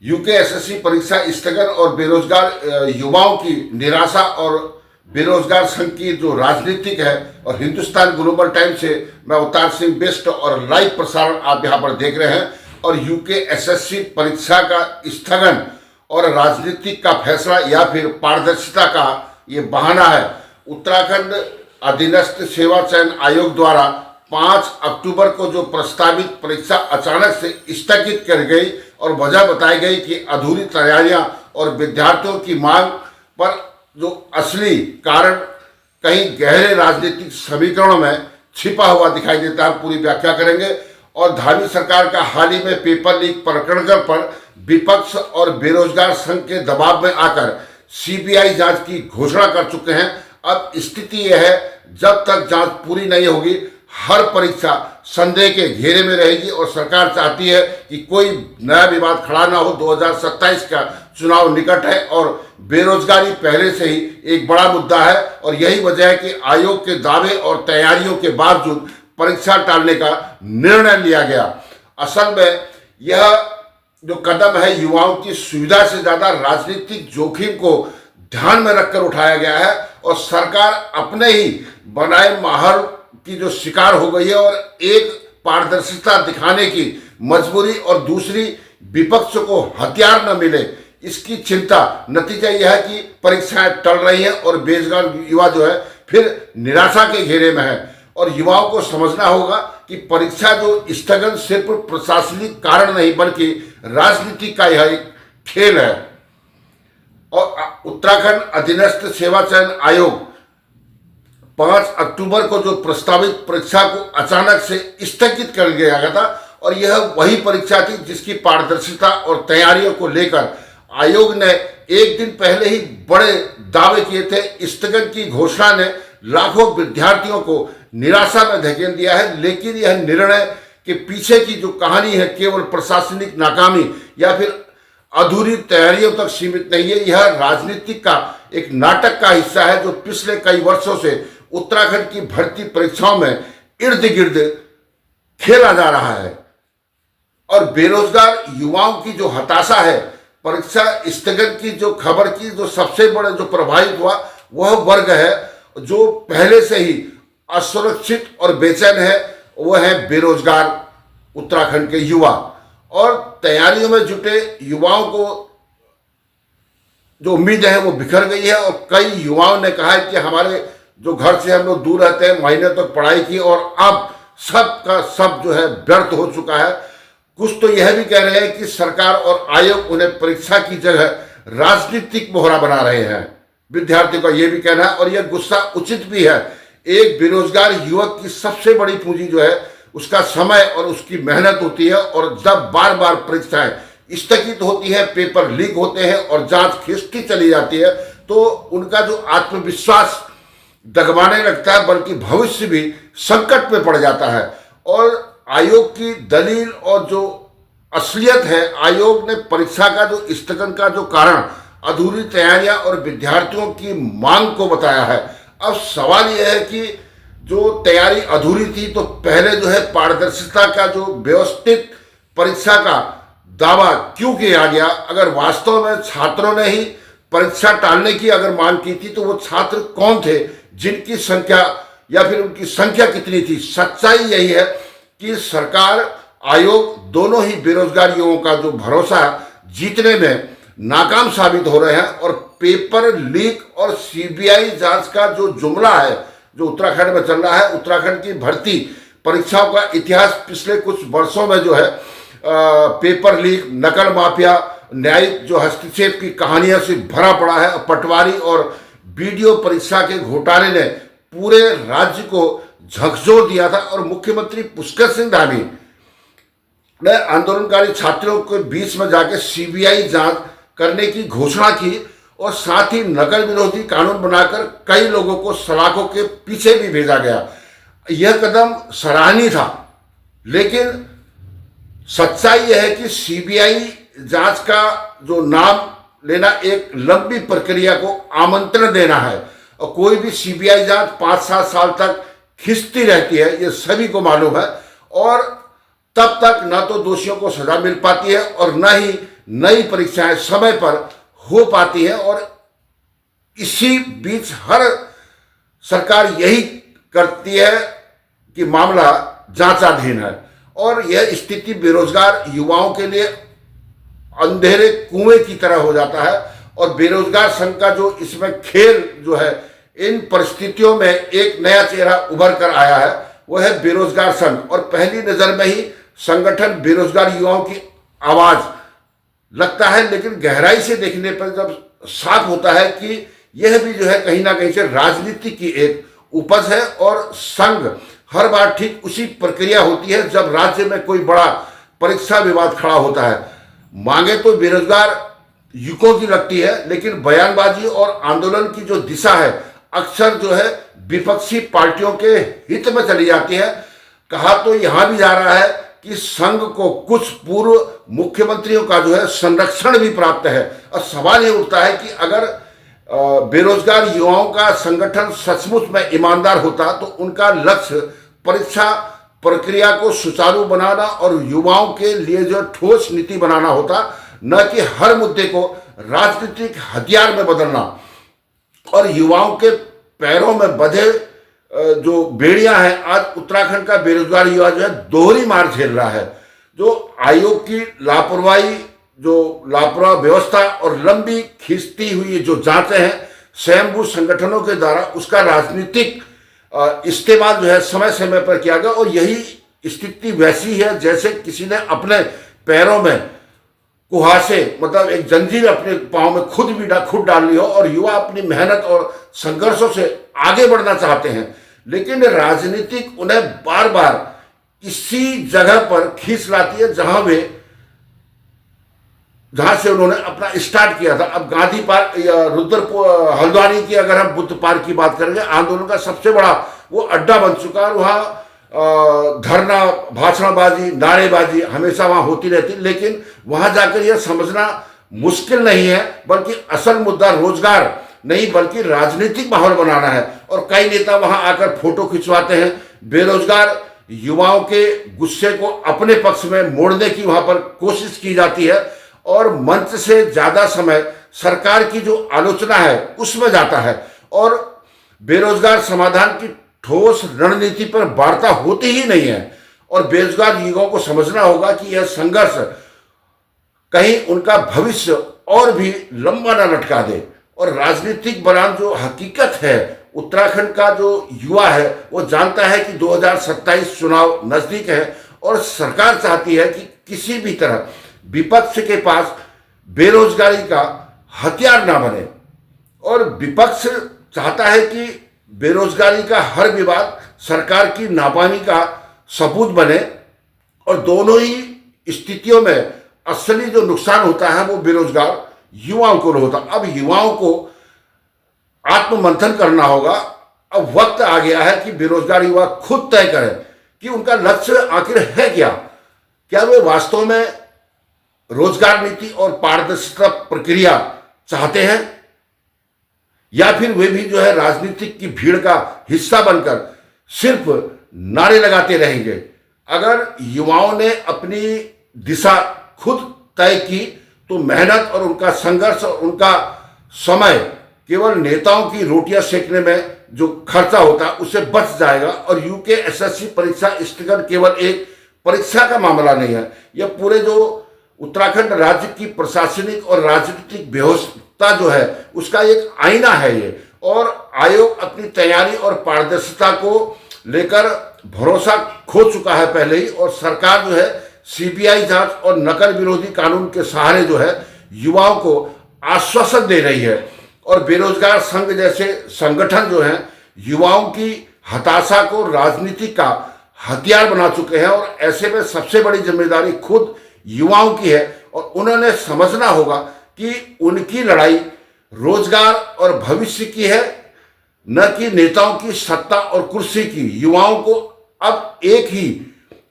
UKSSC परीक्षा स्थगन और बेरोजगार युवाओं की निराशा और बेरोजगार संघ की जो राजनीतिक है, और हिंदुस्तान ग्लोबल टाइम से मैं अवतार सिंह बेस्ट और लाइव प्रसारण आप यहाँ पर देख रहे हैं। और यूकेएसएससी परीक्षा का स्थगन और राजनीतिक का फैसला या फिर पारदर्शिता का ये बहाना है। उत्तराखंड अधीनस्थ सेवा चयन आयोग द्वारा 5 अक्टूबर को जो प्रस्तावित परीक्षा अचानक से स्थगित कर गई और वजह बताई गई कि अधूरी तैयारियां और विद्यार्थियों की मांग पर जो असली कारण कहीं गहरे राजनीतिक समीकरणों में छिपा हुआ दिखाई देता है। पूरी व्याख्या करेंगे। और धामी सरकार का हाल ही में पेपर लीक प्रकरण पर विपक्ष और बेरोजगार संघ के दबाव में आकर सीबीआई जांच की घोषणा कर चुके हैं। अब स्थिति यह है, जब तक जांच पूरी नहीं होगी हर परीक्षा संदेह के घेरे में रहेगी और सरकार चाहती है कि कोई नया विवाद खड़ा ना हो। 2027 का चुनाव निकट है और बेरोजगारी पहले से ही एक बड़ा मुद्दा है, और यही वजह है कि आयोग के दावे और तैयारियों के बावजूद परीक्षा टालने का निर्णय लिया गया। असल में यह जो कदम है युवाओं की सुविधा से ज्यादा राजनीतिक जोखिम को ध्यान में रखकर उठाया गया है, और सरकार अपने ही बनाए माहौल की जो शिकार हो गई है और एक पारदर्शिता दिखाने की मजबूरी, और दूसरी विपक्ष को हथियार न मिले इसकी चिंता। नतीजा यह है कि परीक्षाएं टल रही हैं और बेरोजगार युवा जो है फिर निराशा के घेरे में है। और युवाओं को समझना होगा कि परीक्षा जो स्थगन सिर्फ प्रशासनिक कारण नहीं बल्कि राजनीति का यह एक खेल है। और उत्तराखंड अधीनस्थ सेवा चयन आयोग 5 अक्टूबर को जो प्रस्तावित परीक्षा को अचानक से स्थगित कर दिया गया था, और यह वही परीक्षा थी जिसकी पारदर्शिता और तैयारियों को लेकर आयोग ने एक दिन पहले ही बड़े दावे किए थे। स्थगन की घोषणा ने लाखों विद्यार्थियों को निराशा में धकेल दिया है, लेकिन यह निर्णय के पीछे की जो कहानी है केवल प्रशासनिक नाकामी या फिर अधूरी तैयारियों तक सीमित नहीं है। यह राजनीतिक का एक नाटक का हिस्सा है जो पिछले कई वर्षों से उत्तराखंड की भर्ती परीक्षाओं में इर्द गिर्द खेला जा रहा है। और बेरोजगार युवाओं की जो हताशा है, परीक्षा स्थगन की जो खबर की जो सबसे बड़े जो प्रभावित हुआ वह वर्ग है जो पहले से ही असुरक्षित और बेचैन है, वह है बेरोजगार उत्तराखंड के युवा। और तैयारियों में जुटे युवाओं को जो उम्मीद है वो बिखर गई है, और कई युवाओं ने कहा है कि हमारे जो घर से हम लोग दूर रहते हैं, महीने तक पढ़ाई की और अब सब का सब जो है व्यर्थ हो चुका है। कुछ तो यह भी कह रहे हैं कि सरकार और आयोग उन्हें परीक्षा की जगह राजनीतिक मोहरा बना रहे हैं। विद्यार्थियों का यह भी कहना है, और यह गुस्सा उचित भी है। एक बेरोजगार युवक की सबसे बड़ी पूंजी जो है उसका समय और उसकी मेहनत होती है, और जब बार बार परीक्षाएं स्थगित होती है, पेपर लीक होते हैं और जांच खिसकी चली जाती है, तो उनका जो आत्मविश्वास डगमाने लगता है, बल्कि भविष्य भी संकट में पड़ जाता है। और आयोग की दलील और जो असलियत है, आयोग ने परीक्षा का जो स्थगन का जो कारण अधूरी तैयारियां और विद्यार्थियों की मांग को बताया है। अब सवाल यह है कि जो तैयारी अधूरी थी, तो पहले जो है पारदर्शिता का जो व्यवस्थित परीक्षा का दावा क्यों किया गया? अगर वास्तव में छात्रों ने ही परीक्षा टालने की अगर मांग की थी, तो वो छात्र कौन थे, जिनकी संख्या या फिर उनकी संख्या कितनी थी? सच्चाई यही है कि सरकार आयोग दोनों ही बेरोजगार युवाओं का जो भरोसा जीतने में नाकाम साबित हो रहे हैं। और पेपर लीक और सीबीआई जांच का जो जुमला है जो उत्तराखंड में चल रहा है, उत्तराखंड की भर्ती परीक्षाओं का इतिहास पिछले कुछ वर्षों में जो है पेपर लीक, नकल माफिया, न्यायिक जो हस्तक्षेप की कहानियों से भरा पड़ा है। पटवारी और वीडियो परीक्षा के घोटाले ने पूरे राज्य को झकझोर दिया था, और मुख्यमंत्री पुष्कर सिंह धामी ने आंदोलनकारी छात्रों के बीच में जाकर सीबीआई जांच करने की घोषणा की, और साथ ही नकल विरोधी कानून बनाकर कई लोगों को सलाखों के पीछे भी भेजा गया। यह कदम सराहनीय था, लेकिन सच्चाई यह है कि सीबीआई जांच का जो नाम लेना एक लंबी प्रक्रिया को आमंत्रण देना है, और कोई भी सीबीआई जांच 5-7 साल तक खिंचती रहती है, ये सभी को मालूम है। और तब तक न तो दोषियों को सजा मिल पाती है और न ही नई परीक्षाएं समय पर हो पाती है। और इसी बीच हर सरकार यही करती है कि मामला जांचाधीन है, और यह स्थिति बेरोजगार युवाओं के लिए अंधेरे कुएं की तरह हो जाता है। और बेरोजगार संघ का जो इसमें खेल जो है, इन परिस्थितियों में एक नया चेहरा उभर कर आया है, वह है बेरोजगार संघ। और पहली नजर में ही संगठन बेरोजगार युवाओं की आवाज लगता है, लेकिन गहराई से देखने पर जब साफ होता है कि यह भी जो है कहीं ना कहीं से राजनीति की एक उपज है। और संघ हर बार ठीक उसी प्रक्रिया होती है जब राज्य में कोई बड़ा परीक्षा विवाद खड़ा होता है। मांगे तो बेरोजगार युवकों की लगती है, लेकिन बयानबाजी और आंदोलन की जो दिशा है अक्सर जो है विपक्षी पार्टियों के हित में चली जाती है। कहा तो यहां भी जा रहा है कि संघ को कुछ पूर्व मुख्यमंत्रियों का जो है संरक्षण भी प्राप्त है। और सवाल ये उठता है कि अगर बेरोजगार युवाओं का संगठन सचमुच में ईमानदार होता तो उनका लक्ष्य परीक्षा प्रक्रिया को सुचारू बनाना और युवाओं के लिए जो ठोस नीति बनाना होता, न कि हर मुद्दे को राजनीतिक हथियार में बदलना। और युवाओं के पैरों में बंधे जो बेड़ियां हैं, आज उत्तराखंड का बेरोजगार युवा जो है दोहरी मार झेल रहा है। जो आयोग की लापरवाही, जो लापरवाह व्यवस्था और लंबी खींचती हुई जो जांचें हैं स्वयंभू संगठनों के द्वारा, उसका राजनीतिक इस्तेमाल जो है समय समय पर किया गया। और यही स्थिति वैसी है जैसे किसी ने अपने पैरों में कुहासे, मतलब एक जंजीर अपने पांव में खुद डाल ली हो, और युवा अपनी मेहनत और संघर्षों से आगे बढ़ना चाहते हैं, लेकिन राजनीतिक उन्हें बार बार इसी जगह पर खींच लाती है जहां से उन्होंने अपना स्टार्ट किया था। अब गांधी पार्क या हल्द्वानी की अगर हम बुद्ध पार्क की बात करेंगे, आंदोलन का सबसे बड़ा वो अड्डा बन चुका है। वहां धरना, भाषणबाजी, नारेबाजी हमेशा वहां होती रहती, लेकिन वहां जाकर यह समझना मुश्किल नहीं है, बल्कि असल मुद्दा रोजगार नहीं बल्कि राजनीतिक माहौल बनाना है। और कई नेता वहां आकर फोटो खिंचवाते हैं। बेरोजगार युवाओं के गुस्से को अपने पक्ष में मोड़ने की वहां पर कोशिश की जाती है, और मंच से ज्यादा समय सरकार की जो आलोचना है उसमें जाता है, और बेरोजगार समाधान की ठोस रणनीति पर वार्ता होती ही नहीं है। और बेरोजगार युवाओं को समझना होगा कि यह संघर्ष कहीं उनका भविष्य और भी लंबा न लटका दे। और राजनीतिक बनाम जो हकीकत है, उत्तराखंड का जो युवा है वो जानता है कि 2027 चुनाव नजदीक है, और सरकार चाहती है कि किसी भी तरह विपक्ष के पास बेरोजगारी का हथियार ना बने। और विपक्ष चाहता है कि बेरोजगारी का हर विवाद सरकार की नाकामी का सबूत बने, और दोनों ही स्थितियों में असली जो नुकसान होता है वो बेरोजगार युवाओं को होता। अब युवाओं को आत्ममंथन करना होगा। अब वक्त आ गया है कि बेरोजगार युवा खुद तय करें कि उनका लक्ष्य आखिर है क्या वे वास्तव में रोजगार नीति और पारदर्शिता प्रक्रिया चाहते हैं, या फिर वे भी जो है राजनीतिक की भीड़ का हिस्सा बनकर सिर्फ नारे लगाते रहेंगे। अगर युवाओं ने अपनी दिशा खुद तय की तो मेहनत और उनका संघर्ष और उनका समय केवल नेताओं की रोटियां सेकने में जो खर्चा होता है उससे बच जाएगा। और यूकेएसएससी परीक्षा स्थगन केवल एक परीक्षा का मामला नहीं है, यह पूरे जो उत्तराखंड राज्य की प्रशासनिक और राजनीतिक व्यवस्था जो है उसका एक आईना है ये। और आयोग अपनी तैयारी और पारदर्शिता को लेकर भरोसा खो चुका है पहले ही, और सरकार जो है सीबीआई जांच और नकल विरोधी कानून के सहारे जो है युवाओं को आश्वासन दे रही है। और बेरोजगार संघ जैसे संगठन जो हैं युवाओं की हताशा को राजनीति का हथियार बना चुके हैं, और ऐसे में सबसे बड़ी जिम्मेदारी खुद युवाओं की है। और उन्होंने समझना होगा कि उनकी लड़ाई रोजगार और भविष्य की है, न कि नेताओं की सत्ता और कुर्सी की। युवाओं को अब एक ही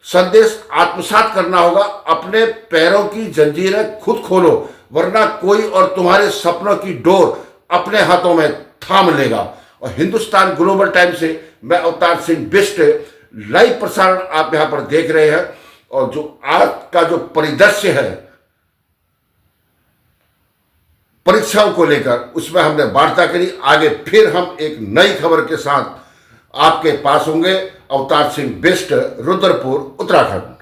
संदेश आत्मसात करना होगा, अपने पैरों की जंजीरें खुद खोलो, वरना कोई और तुम्हारे सपनों की डोर अपने हाथों में थाम लेगा। और हिंदुस्तान ग्लोबल टाइम से मैं अवतार सिंह बिष्ट लाइव प्रसारण आप यहां पर देख रहे हैं। और जो आज का जो परिदृश्य है परीक्षाओं को लेकर उसमें हमने वार्ता करी। आगे फिर हम एक नई खबर के साथ आपके पास होंगे। अवतार सिंह बिष्ट, रुद्रपुर, उत्तराखंड।